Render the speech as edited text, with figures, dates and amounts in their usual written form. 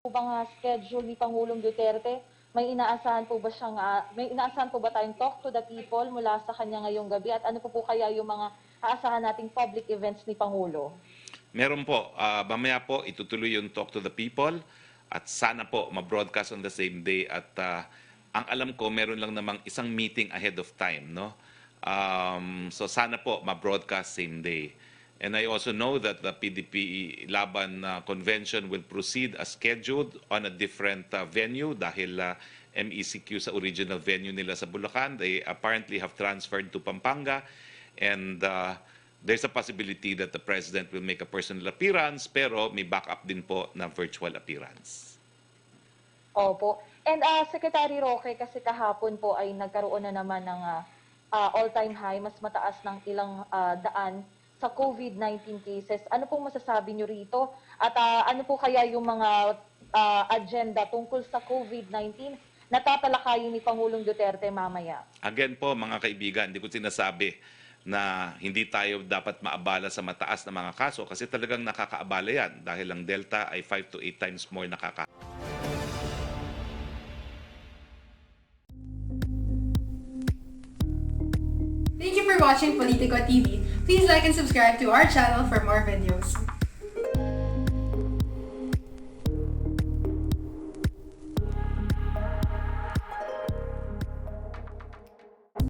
po bang schedule ni Pangulong Duterte? May inaasahan po ba tayong talk to the people mula sa kanya ngayong gabi? At ano po kaya yung mga aasahan nating public events ni Pangulo? Meron po. Mamaya po itutuloy yung talk to the people at sana po ma-broadcast on the same day at ang alam ko meron lang namang isang meeting ahead of time, no? So sana po ma-broadcast same day. And I also know that the PDP Laban convention will proceed as scheduled on a different venue dahil MECQ sa original venue nila sa Bulacan. They apparently have transferred to Pampanga and there's a possibility that the President will make a personal appearance pero may backup din po na virtual appearance. Opo. And Secretary Roque, kasi kahapon po ay nagkaroon na naman ng all-time high, mas mataas ng ilang daan sa COVID-19 cases. Ano pong masasabi nyo rito? At ano po kaya yung mga agenda tungkol sa COVID-19 na tatalakayin ni Pangulong Duterte mamaya? Again po mga kaibigan, hindi ko sinasabi na hindi tayo dapat maabala sa mataas na mga kaso kasi talagang nakakaabala yan dahil ang Delta ay 5 to 8 times more nakaka. Thank you for watching Politico TV. Please like and subscribe to our channel for more videos.